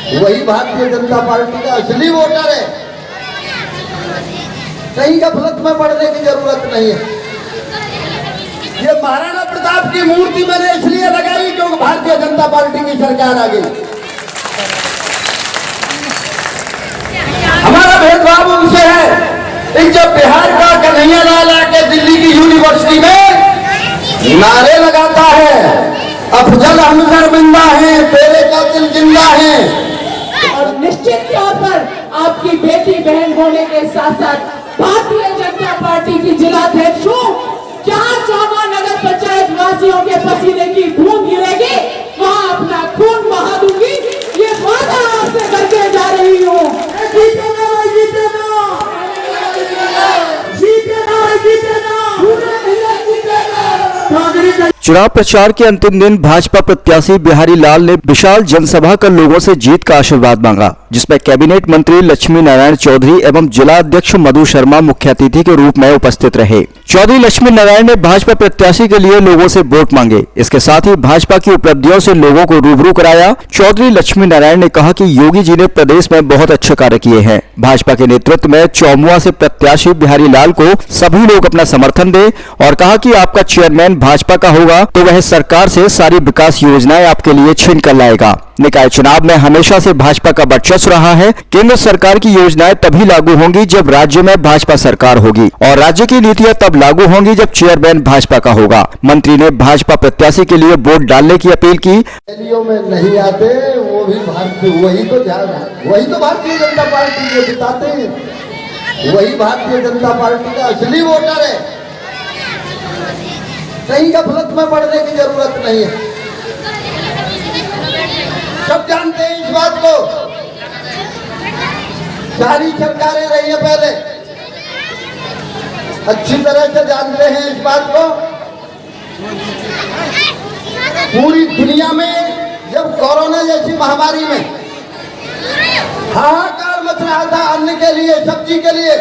वही भारतीय जनता पार्टी का असली वोटर है। कहीं गफलत में पड़ने की जरूरत नहीं है। ये महाराणा प्रताप की मूर्ति मैंने इसलिए लगाई क्योंकि भारतीय जनता पार्टी की सरकार आ गई। हमारा भेदभाव उनसे है। जब बिहार का कन्हैया लाल आके दिल्ली की यूनिवर्सिटी में नारे लगाता है, अफजल हम शर्मिंदा हैं, तेरे कातिल जिंदा हैं। और निश्चित तौर पर आपकी बेटी बहन होने के साथ साथ भारतीय जनता पार्टी की जिलाध्यक्ष हूँ। जहाँ चौमा नगर पंचायत वासियों के पसीने की बूंद गिरेगी वहाँ अपना खून बहा दूंगी। ये वादा आपसे करके जा रही हूँ। चुनाव प्रचार के अंतिम दिन भाजपा प्रत्याशी बिहारी लाल ने विशाल जनसभा कर लोगों से जीत का आशीर्वाद मांगा, जिसमें कैबिनेट मंत्री लक्ष्मी नारायण चौधरी एवं जिला अध्यक्ष मधु शर्मा मुख्य अतिथि के रूप में उपस्थित रहे। चौधरी लक्ष्मी नारायण ने भाजपा प्रत्याशी के लिए लोगों से वोट मांगे। इसके साथ ही भाजपा की उपलब्धियों से लोगों को रूबरू कराया। चौधरी लक्ष्मी नारायण ने कहा कि योगी जी ने प्रदेश में बहुत अच्छे कार्य किए हैं। भाजपा के नेतृत्व में चौमुआ से प्रत्याशी बिहारी लाल को सभी लोग अपना समर्थन दे और कहा कि आपका चेयरमैन भाजपा का होगा तो वह सरकार से सारी विकास योजनाएं आपके लिए छीन कर लाएगा। निकाय चुनाव में हमेशा से भाजपा का वर्चस्व रहा है। केंद्र सरकार की योजनाएं तभी लागू होंगी जब राज्य में भाजपा सरकार होगी और राज्य की नीतियां तब लागू होंगी जब चेयरमैन भाजपा का होगा। मंत्री ने भाजपा प्रत्याशी के लिए वोट डालने की अपील की। रैलियों में नहीं आते वो भी वही तो भारतीय जनता पार्टी को जिताते हैं। वही भारतीय जनता पार्टी का असली वोटर है। कहीं गफलत में पड़ने की जरूरत नहीं है। सब जानते हैं इस बात को। सारी सरकारें रही है पहले, अच्छी तरह से जानते हैं इस बात को। पूरी दुनिया में जब कोरोना जैसी महामारी में हाहाकार मच रहा था अन्न के लिए, सब्जी के लिए,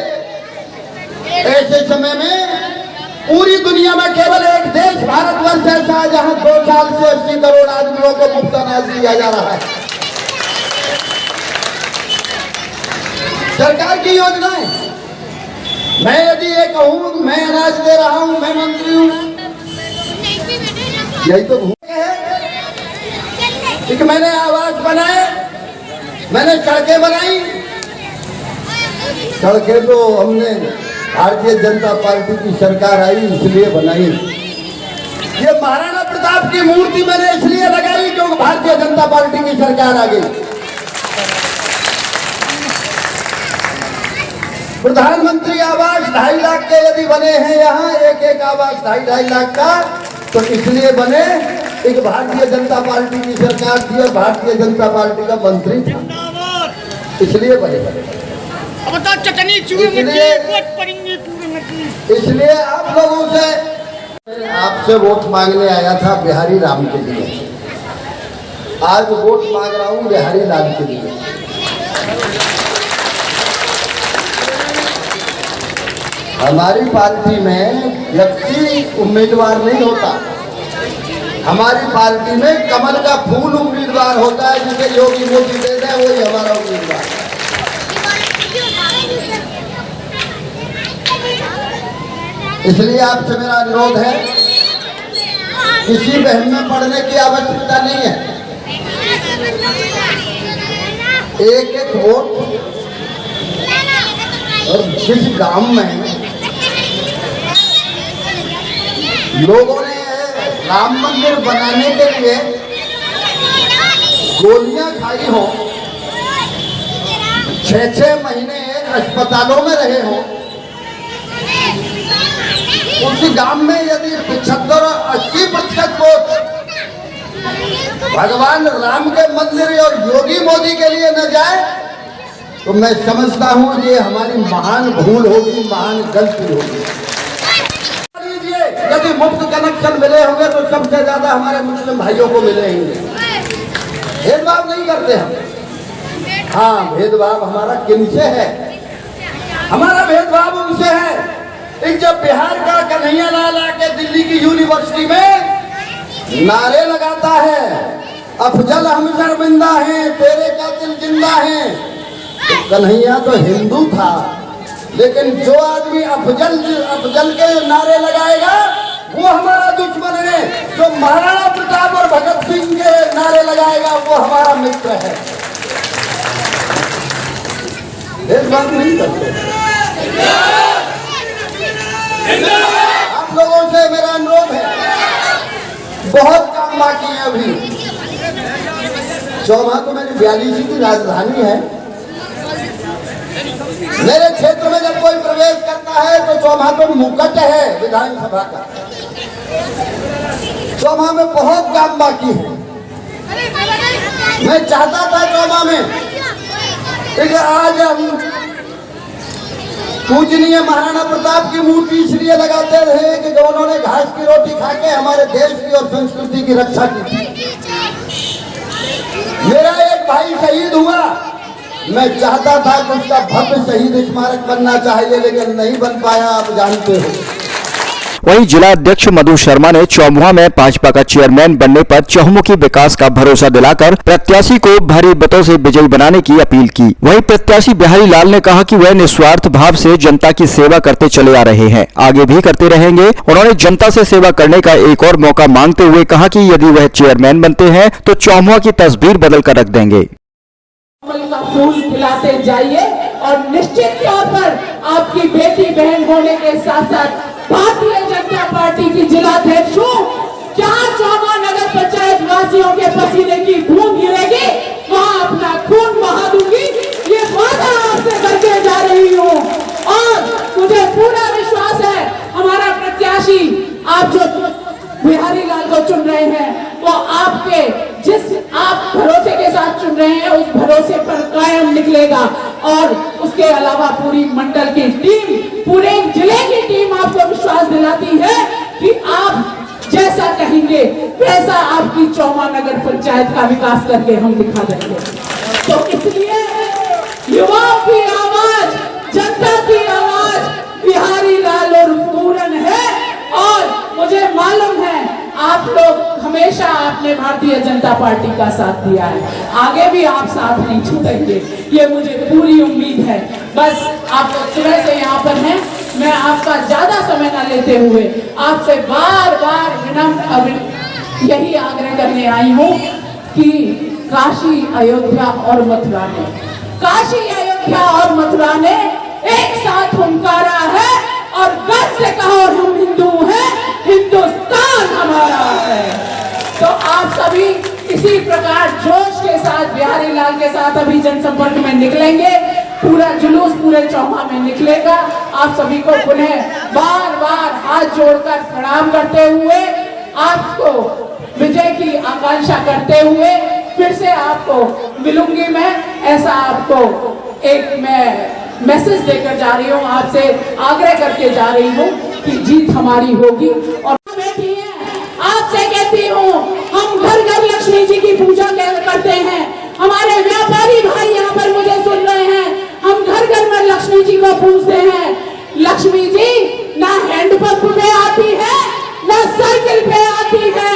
ऐसे समय में पूरी दुनिया में केवल एक देश भारतवर्ष ऐसा है जहां 2 साल से 80 करोड़ आदमियों को मुफ्त अनाज दिया जा रहा है। सरकार की योजनाएं, मैं यदि ये कहूं मैं अनाज दे रहा हूं, मैं मंत्री हूं, यही तो भूख है कि मैंने आवास बनाए, मैंने सड़कें बनाई। सड़कें तो हमने भारतीय जनता पार्टी की सरकार आई इसलिए बनाई। ये महाराणा प्रताप की मूर्ति मैंने इसलिए लगाई क्योंकि भारतीय जनता पार्टी की सरकार आ गई। प्रधानमंत्री आवास 2.5 लाख के यदि बने हैं यहाँ, एक आवास 2.5 लाख का, तो इसलिए बने एक भारतीय जनता पार्टी की सरकार थी और भारतीय जनता पार्टी का मंत्री था, इसलिए बने। इसलिए आप लोगों से आपसे वोट मांगने आया था बिहारी राम के लिए। आज वोट मांग रहा हूं बिहारी लाल के लिए। हमारी पार्टी में व्यक्ति उम्मीदवार नहीं होता। हमारी पार्टी में कमल का फूल उम्मीदवार होता है, जिसे योगी मोदी देते हैं वही हमारा उम्मीदवार। इसलिए आपसे मेरा अनुरोध है, किसी बहन में पढ़ने की आवश्यकता नहीं है। एक वोट, और जिस गांव में लोगों ने राम मंदिर बनाने के लिए गोलियां खाई हो, 6-6 महीने अस्पतालों में रहे हो, उस गांव में यदि 75-80% वोट भगवान राम के मंदिर और योगी मोदी के लिए न जाए तो मैं समझता हूं ये हमारी महान भूल होगी, महान गलती होगी। यदि मुफ्त कनेक्शन मिले होंगे तो सबसे ज्यादा हमारे मुस्लिम भाइयों को मिले होंगे। भेदभाव नहीं करते हम। हाँ, भेदभाव हमारा किनसे है? हमारा भेदभाव उनसे है जब बिहार का कन्हैया लाल आके दिल्ली की यूनिवर्सिटी में नारे लगाता है, अफजल हम शर्मिंदा हैं, तेरे कातिल जिंदा हैं। तो कन्हैया तो हिंदू था, लेकिन जो आदमी अफजल के नारे लगाएगा वो हमारा दुश्मन है। जो महाराणा प्रताप और भगत सिंह के नारे लगाएगा वो हमारा मित्र है। इस बात नहीं करते। आप लोगों से मेरा अनुरोध है, बहुत काम बाकी है अभी। चौमा तो मेरी 42 की राजधानी है। मेरे क्षेत्र में जब कोई प्रवेश करता है तो चौमा तो मुकट है विधानसभा का। चौमा में बहुत काम बाकी है। मैं चाहता था चौमा में कि आज हम पूजनीय महाराणा प्रताप की मूर्ति इसलिए लगाते रहे कि जो उन्होंने घास की रोटी खा के हमारे देश की और संस्कृति की रक्षा की थी। मेरा एक भाई शहीद हुआ, मैं चाहता था कि उसका भव्य शहीद स्मारक बनना चाहिए, लेकिन नहीं बन पाया, आप जानते हो। वहीं जिला अध्यक्ष मधु शर्मा ने चौमुहा में भाजपा का चेयरमैन बनने पर चहुमुखी विकास का भरोसा दिलाकर प्रत्याशी को भारी मतों से विजयी बनाने की अपील की। वहीं प्रत्याशी बिहारी लाल ने कहा कि वह निस्वार्थ भाव से जनता की सेवा करते चले आ रहे हैं, आगे भी करते रहेंगे। उन्होंने जनता से सेवा करने का एक और मौका मांगते हुए कहा कि यदि वह चेयरमैन बनते हैं तो चौमुहा की तस्वीर बदल कर रख देंगे। का फूल खिलाते जाइए और निश्चित तौर पर आपकी बेटी बहन होने के साथ साथ भारतीय जनता पार्टी की जिलाध्यक्ष हूँ। जहाँ चौमा नगर पंचायत वासियों के पसीने की बूंद गिरेगी वहाँ अपना खून बहा दूंगी, ये वादा आपसे करके जा रही हूँ। और मुझे पूरा विश्वास है हमारा प्रत्याशी आप जो बिहारी लाल को चुन रहे हैं वो आपके जिस आप भरोसे के साथ चुन रहे हैं उस भरोसे पर कायम निकलेगा। और उसके अलावा पूरी मंडल की टीम, पूरे जिले की टीम आपको विश्वास दिलाती है कि आप जैसा कहेंगे वैसा आपकी चौमा नगर पंचायत का विकास करके हम दिखा देंगे। तो इसलिए युवाओं की आवाज, जनता की आवाज बिहारी लाल और पूरन है। और मुझे मालूम है आप लोग हमेशा आपने भारतीय जनता पार्टी का साथ दिया है, आगे भी आप साथ नहीं छूटेंगे, ये मुझे पूरी उम्मीद है। बस आप लोग सुबह से यहाँ पर हैं, मैं आपका ज्यादा समय ना लेते हुए आपसे बार बार विनम्र यही आग्रह करने आई हूँ कि काशी, अयोध्या और मथुरा ने, काशी, अयोध्या और मथुरा ने एक साथ हुंकारा है और गर्व से कहो हम हिंदू हैं, हिंदुस्तान हमारा है। तो आप सभी इसी प्रकार जोश के साथ बिहारी लाल के साथ अभी जनसंपर्क में निकलेंगे, पूरा जुलूस पूरे चौमा में निकलेगा। आप सभी को पुनः बार बार हाथ जोड़कर प्रणाम करते हुए, आपको विजय की आकांक्षा करते हुए फिर से आपको मिलूंगी मैं, ऐसा आपको एक मैं मैसेज देकर जा रही हूँ, आपसे आग्रह करके जा रही हूँ कि जीत हमारी होगी। और बैठी हैं, आपसे कहती हूँ हम घर घर लक्ष्मी जी की पूजा करते हैं। हमारे व्यापारी भाई यहाँ पर मुझे सुन रहे हैं, हम घर घर में लक्ष्मी जी को पूजते हैं। लक्ष्मी जी ना हैंडपंप पे आती है ना साइकिल पे आती है,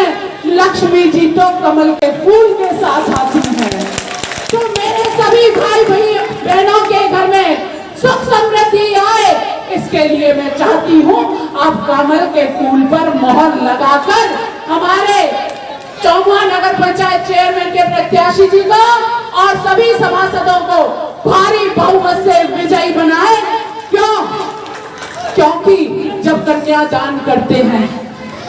लक्ष्मी जी तो कमल के फूल के साथ आती है। तो मेरे सभी भाई बहनों के घर में सुख समृद्धि आए, इसके लिए मैं चाहती हूँ आप कमल के फूल पर मोहर लगाकर हमारे चौमुहा नगर पंचायत चेयरमैन के प्रत्याशी जी को और सभी सभासदों को भारी बहुमत से विजयी बनाए। क्यों? क्योंकि जब कन्यादान करते हैं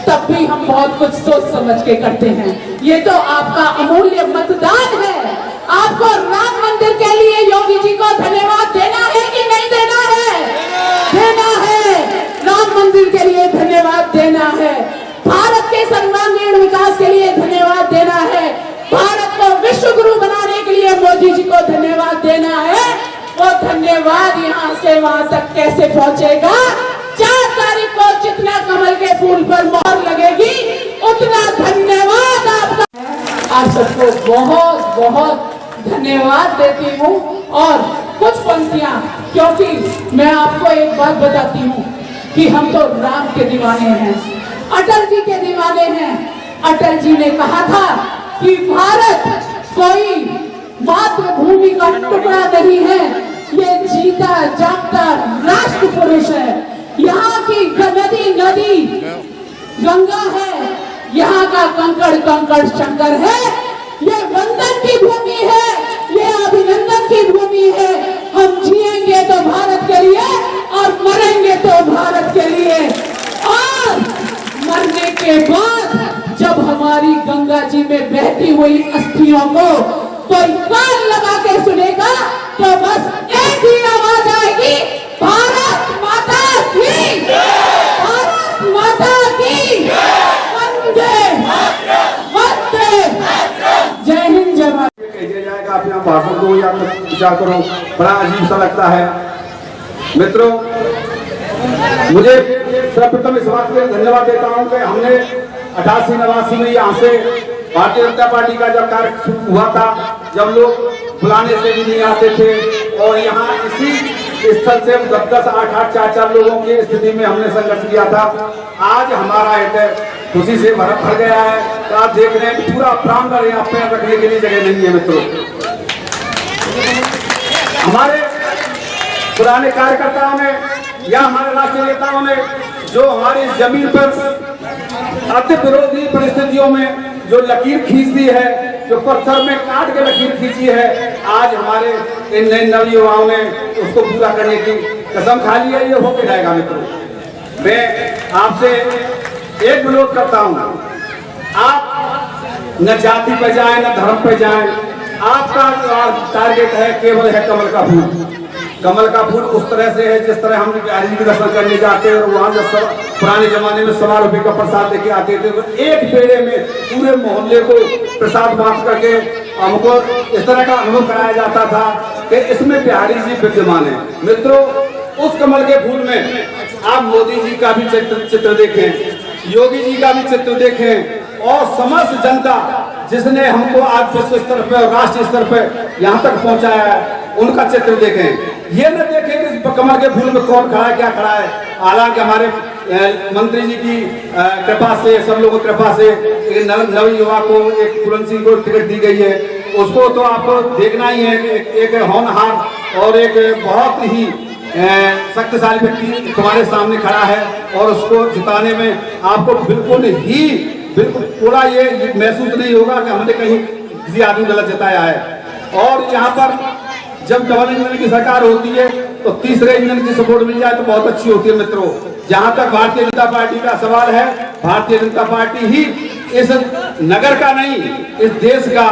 तब भी हम बहुत कुछ सोच समझ के करते हैं। ये तो आपका अमूल्य मतदान है। आपको राम मंदिर के लिए योगी जी को धन्यवाद देना है कि नहीं देना है? देना है। राम मंदिर के लिए धन्यवाद देना है। भारत के सर्वांगीण विकास के लिए धन्यवाद देना है। भारत को विश्व गुरु बनाने के लिए मोदी जी को धन्यवाद देना है। वो धन्यवाद यहाँ से वहां तक कैसे पहुंचेगा? 4 तारीख को जितना कमल के फूल पर मोहर लगेगी उतना धन्यवाद आपका। आप सबको बहुत बहुत धन्यवाद देती हूँ। और कुछ पंक्तियां, क्योंकि मैं आपको एक बात बताती हूँ कि हम तो राम के दीवाने हैं, अटल जी के दीवाने हैं। अटल जी ने कहा था कि भारत कोई मातृभूमि का टुकड़ा नहीं है, ये जीता जागता राष्ट्र पुरुष है। यहाँ की नदी गंगा है, यहाँ का कंकड़ कंकड़ शंकर है। ये वंदन की भूमि है, ये अभिनंदन की भूमि है। हम जिएंगे तो भारत के लिए और मरेंगे तो भारत के लिए। और मरने के बाद जब हमारी गंगा जी में बहती हुई अस्थियों को कोई कान लगा के सुनेगा तो बस एक ही आवाज आएगी, भारत माता की, भारत माता की, वंदे वंदे। जय हिंद जय भारत। कह जाएगा आप यहाँ भाषण दो या विचार करो, बड़ा अजीब सा लगता है। मित्रों, मुझे सर्वप्रथम इस बात के लिए धन्यवाद देता हूँ कि हमने 88-89 में यहाँ से भारतीय जनता पार्टी का जब कार्य शुरू हुआ था, जब लोग बुलाने से भी नहीं आते थे और यहाँ इसी स्थल से 10-10, 8-8, 4-4 लोगों की स्थिति में हमने संघर्ष किया था। आज हमारा एक खुशी से भर गया है। तो आप देख रहे हैं पूरा प्रांगण यहाँ पैर रखने के लिए जगह नहीं है। मित्रों, हमारे पुराने कार्यकर्ताओं ने या हमारे राष्ट्रीय नेताओं ने जो हमारी जमीन पर अति विरोधी परिस्थितियों में जो लकीर खींच दी है, जो पत्थर में काट के लकीर खींची है, आज हमारे इन नए नवयुवाओं ने उसको पूरा करने की कसम खा ली है। ये होके जाएगा। मित्रों, मैं आपसे एक विरोध करता हूं, आप न जाति पे जाए न धर्म पे जाए, आपका टारगेट है केवल है कमल का फूल। कमल का फूल उस तरह से है जिस तरह हम बिहारी जी के दर्शन करने जाते हैं और वहां जब पुराने जमाने में 100 रुपए का प्रसाद लेके आते थे तो एक पेड़े में पूरे मोहल्ले को प्रसाद बांट करके हमको इस तरह का अनुभव कराया जाता था कि इसमें बिहारी जी विद्यमान है। मित्रों, उस कमल के फूल में आप मोदी जी का भी चित्र देखें, योगी जी का भी चित्र देखें और समस्त जनता जिसने हमको आज विश्व स्तर पे और राष्ट्रीय स्तर पे यहाँ तक पहुंचाया है, उनका चित्र देखें। ये न देखें कि कमल के फूल में कौन खड़ा है, क्या खड़ा है। हालांकि हमारे मंत्री जी की कृपा से, सब लोगों की कृपा से नव युवा को एक पुरन सिंह को टिकट दी गई है। उसको तो आपको देखना ही है कि एक होनहार और एक बहुत ही शक्तिशाली व्यक्ति तुम्हारे सामने खड़ा है और उसको जिताने में आपको बिल्कुल थोड़ा ये महसूस नहीं होगा कि हमने कहीं किसी आदमी गलत जिताया है। और यहाँ पर जब डबल इंजन की सरकार होती है तो तीसरे इंजन की सपोर्ट मिल जाए तो बहुत अच्छी होती है। मित्रों, जहां तक भारतीय जनता पार्टी का सवाल है, भारतीय जनता पार्टी ही इस नगर का नहीं, इस देश का